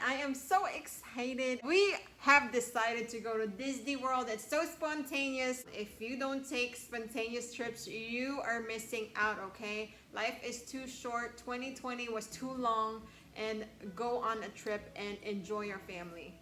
I am so excited. We have decided to go to Disney World. It's so spontaneous. If you don't take spontaneous trips, you are missing out, okay? Life is too short. 2020 was too long, and go on a trip and enjoy your family.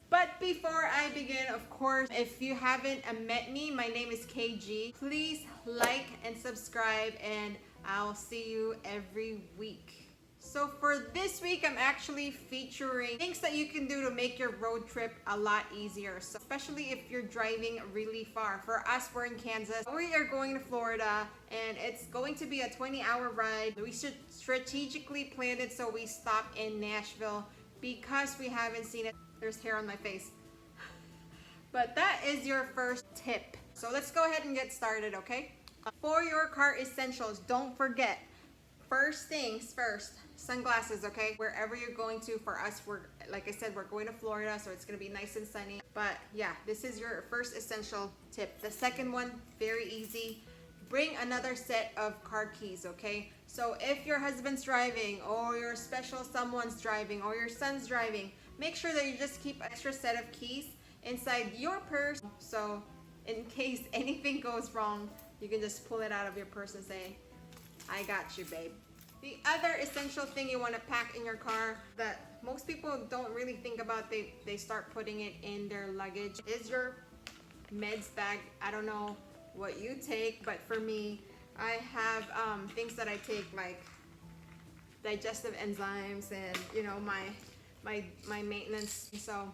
But before I begin, of course, if you haven't met me, my name is KG. Please like and subscribe, and I'll see you every week. So for this week, I'm actually featuring things that you can do to make your road trip a lot easier. So especially if you're driving really far. For us, we're in Kansas. We are going to Florida, and it's going to be a 20-hour ride. We should strategically plan it so we stop in Nashville because we haven't seen it. There's hair on my face. But that is your first tip. So let's go ahead and get started, okay? For your car essentials, don't forget, first things first, sunglasses, okay? Wherever you're going to, for us, like I said, we're going to Florida, so it's gonna be nice and sunny. But yeah, this is your first essential tip. The second one, very easy. Bring another set of car keys, okay? So if your husband's driving, or your special someone's driving, or your son's driving, make sure that you just keep an extra set of keys inside your purse. So in case anything goes wrong, you can just pull it out of your purse and say, I got you, babe. The other essential thing you want to pack in your car that most people don't really think about, they start putting it in their luggage, is your meds bag. I don't know what you take, but for me, I have things that I take, like digestive enzymes and my maintenance. So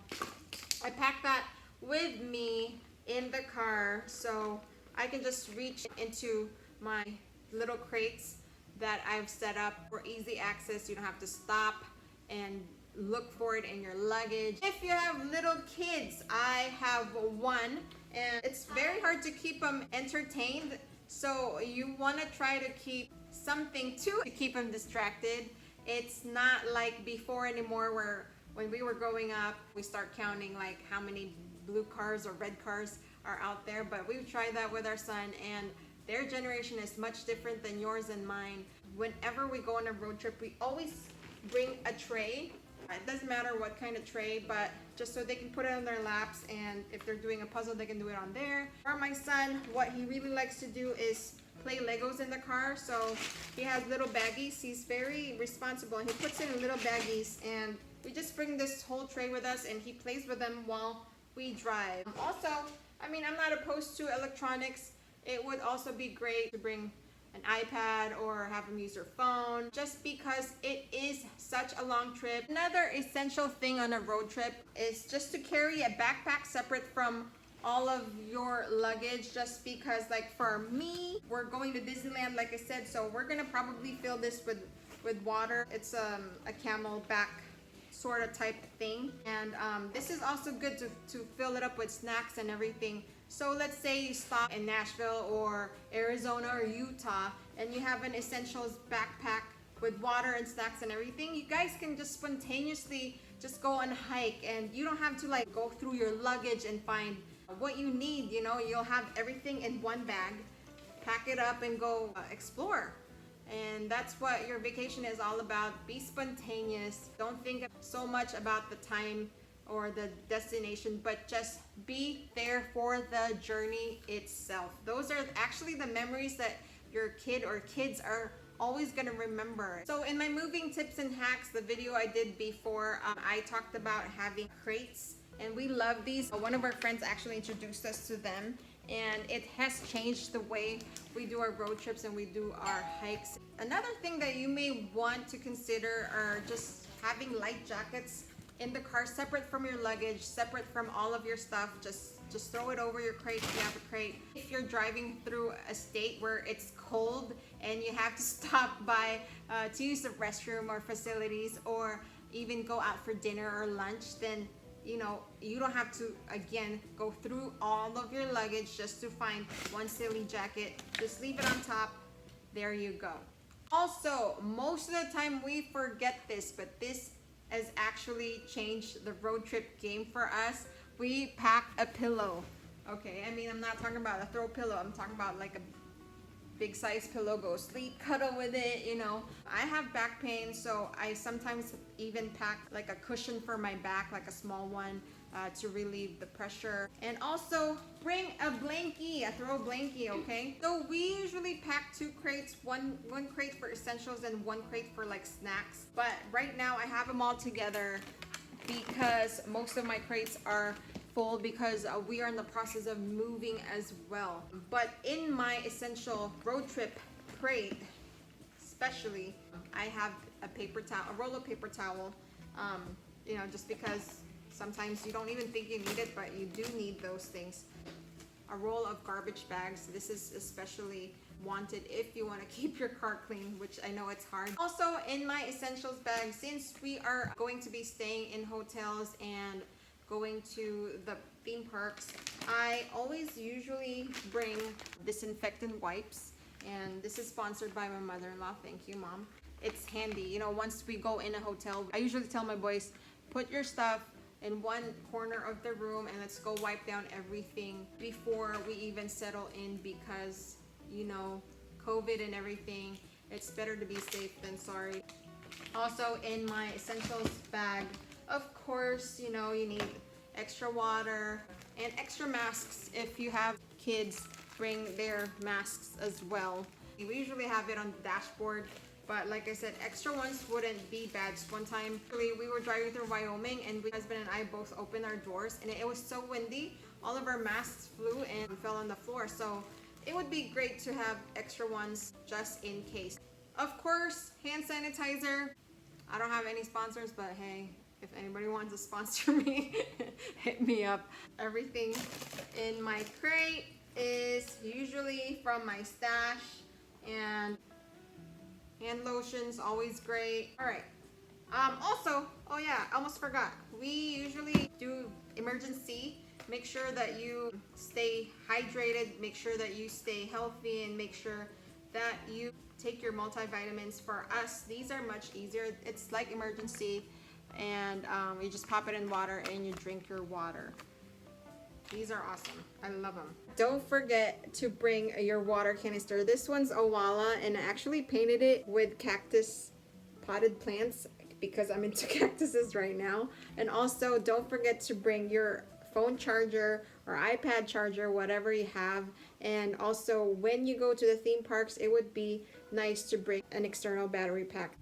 I pack that with me in the car so I can just reach into my little crates that I've set up for easy access. You don't have to stop and look for it in your luggage. If you have little kids, I have one, and it's very hard to keep them entertained. So you want to try to keep something to keep them distracted. It's not like before anymore, where when we were growing up, we start counting like how many blue cars or red cars are out there. But we've tried that with our son, and their generation is much different than yours and mine. Whenever we go on a road trip, we always bring a tray. It doesn't matter what kind of tray, but just so they can put it on their laps, and if they're doing a puzzle, they can do it on there. For my son, what he really likes to do is play Legos in the car. So he has little baggies. He's very responsible, and he puts it in little baggies, and we just bring this whole tray with us, and he plays with them while we drive. Also, I mean, I'm not opposed to electronics. It would also be great to bring an iPad or have them use their phone, just because it is such a long trip. Another essential thing on a road trip is just to carry a backpack separate from all of your luggage, just because, like for me, we're going to Disneyland, like I said, so we're gonna probably fill this with water. It's a CamelBak sort of type thing, and this is also good to fill it up with snacks and everything. So let's say you stop in Nashville or Arizona or Utah, and you have an essentials backpack with water and snacks and everything. You guys can just spontaneously just go on a hike, and you don't have to like go through your luggage and find what you need. You know, you'll have everything in one bag, pack it up and go explore. And that's what your vacation is all about. Be spontaneous. Don't think so much about the time or the destination, but just be there for the journey itself. Those are actually the memories that your kid or kids are always gonna remember. So in my moving tips and hacks, the video I did before, I talked about having crates, and we love these. One of our friends actually introduced us to them, and it has changed the way we do our road trips and we do our hikes. Another thing that you may want to consider are just having light jackets in the car, separate from your luggage, separate from all of your stuff. Just throw it over your crate if you have a crate. If you're driving through a state where it's cold and you have to stop by to use the restroom or facilities, or even go out for dinner or lunch, then you don't have to again go through all of your luggage just to find one silly jacket. Just leave it on top. There you go. Also, most of the time we forget this, but this has actually changed the road trip game for us. We pack a pillow. Okay, I mean, I'm not talking about a throw pillow. I'm talking about like big size pillow, go sleep, cuddle with it, you know. I have back pain, so I sometimes even pack like a cushion for my back, like a small one, to relieve the pressure. And also bring a blankie, a throw blankie, okay? So we usually pack 2 crates, one crate for essentials and 1 crate for like snacks. But right now I have them all together because most of my crates are full because we are in the process of moving as well. But in my essential road trip crate, especially, I have a paper towel, a roll of paper towel, you know, just because sometimes you don't even think you need it, but you do need those things. A roll of garbage bags. This is especially wanted if you want to keep your car clean, which I know it's hard. Also in my essentials bag, since we are going to be staying in hotels and going to the theme parks, I always usually bring disinfectant wipes, and this is sponsored by my mother-in-law. Thank you, Mom. It's handy, you know, once we go in a hotel, I usually tell my boys, put your stuff in one corner of the room and let's go wipe down everything before we even settle in, because you know, COVID and everything, it's better to be safe than sorry. Also in my essentials bag, of course, you know, you need extra water and extra masks. If you have kids, bring their masks as well. We usually have it on the dashboard, but like I said, extra ones wouldn't be bad. Just one time, we were driving through Wyoming and my husband and I both opened our doors and it was so windy. All of our masks flew and fell on the floor. So it would be great to have extra ones just in case. Of course, hand sanitizer. I don't have any sponsors, but hey, if anybody wants to sponsor me, hit me up. Everything in my crate is usually from my stash, and hand lotions, always great. All right. Also, oh yeah, I almost forgot. We usually do emergency. Make sure that you stay hydrated, make sure that you stay healthy, and make sure that you take your multivitamins. For us, these are much easier. It's like emergency, and you just pop it in water and you drink your water. These are awesome. I love them. Don't forget to bring your water canister. This one's Owala, and I actually painted it with cactus potted plants because I'm into cactuses right now. And also, don't forget to bring your phone charger or iPad charger, whatever you have. And also, when you go to the theme parks, it would be nice to bring an external battery pack.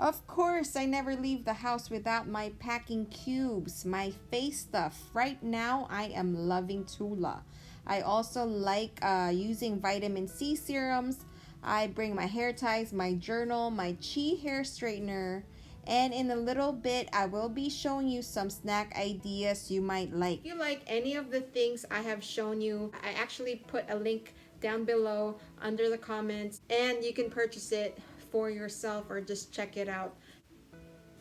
Of course, I never leave the house without my packing cubes, my face stuff. Right now, I am loving Tula. I also like using vitamin C serums. I bring my hair ties, my journal, my Chi hair straightener, and in a little bit, I will be showing you some snack ideas you might like. If you like any of the things I have shown you, I actually put a link down below under the comments, and you can purchase it for yourself or just check it out.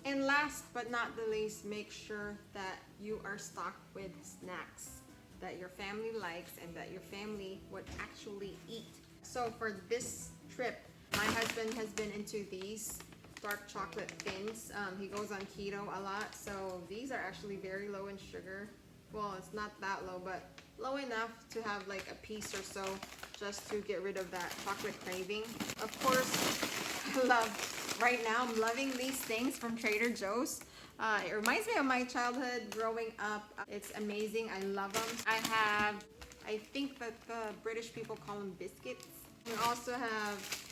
And last but not the least, make sure that you are stocked with snacks that your family likes and that your family would actually eat. So for this trip, my husband has been into these dark chocolate thins. He goes on keto a lot, so these are actually very low in sugar. Well, it's not that low, but low enough to have like a piece or so just to get rid of that chocolate craving. Of course, right now I'm loving these things from Trader Joe's. It reminds me of my childhood growing up. It's amazing. I love them. I think that the British people call them biscuits. We also have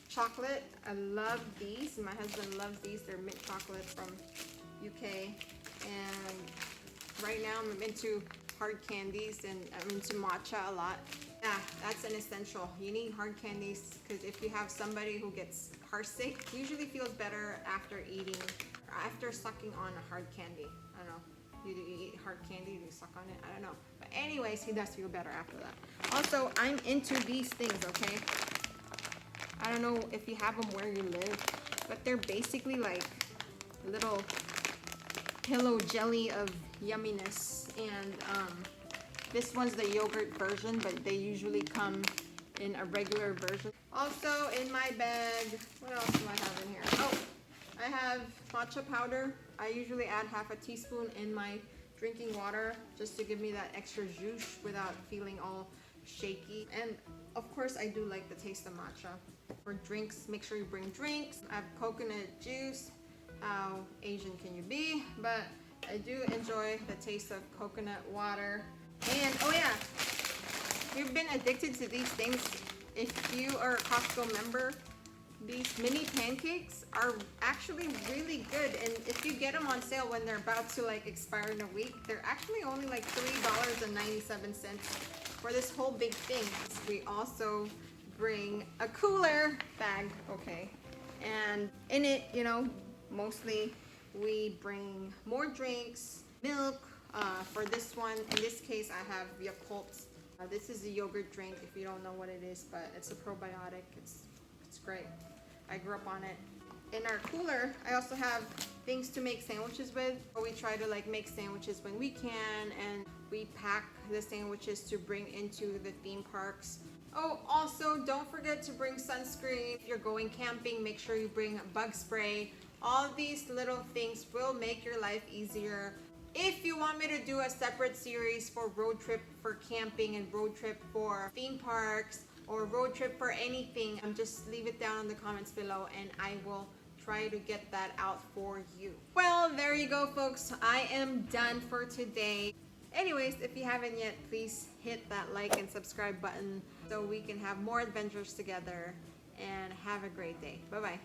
chocolate. I love these. My husband loves these. They're mint chocolate from UK. And right now I'm into hard candies and I'm into matcha a lot. Yeah, that's an essential. You need hard candies because if you have somebody who gets heartsick, it usually feels better after eating, after sucking on a hard candy. I don't know. You eat hard candy, you suck on it, I don't know. But anyways, he does feel better after that. Also, I'm into these things, okay? I don't know if you have them where you live, but they're basically like little pillow jelly of yumminess. And this one's the yogurt version, but they usually come in a regular version. Also in my bag, what else do I have in here? Oh, I have matcha powder. I usually add half a teaspoon in my drinking water just to give me that extra zhuzh without feeling all shaky. And Of course, I do like the taste of matcha. For drinks, make sure you bring drinks. I have coconut juice. How Asian can you be? But I do enjoy the taste of coconut water. And oh yeah, you've been addicted to these things. If you are a Costco member, these mini pancakes are actually really good. And if you get them on sale when they're about to like expire in a week, they're actually only like $3.97 for this whole big thing. We also bring a cooler bag, okay? And in it, you know, mostly we bring more drinks, milk. For this one, in this case, I have Yakult. This is a yogurt drink if you don't know what it is, but it's a probiotic. It's great. I grew up on it. In our cooler, I also have things to make sandwiches with. We try to like make sandwiches when we can, and we pack the sandwiches to bring into the theme parks. Oh, also don't forget to bring sunscreen. If you're going camping, make sure you bring bug spray. All these little things will make your life easier. If you want me to do a separate series for road trip for camping and road trip for theme parks or road trip for anything, just leave it down in the comments below and I will try to get that out for you. Well, there you go, folks. I am done for today. Anyways, if you haven't yet, please hit that like and subscribe button so we can have more adventures together, and have a great day. Bye-bye.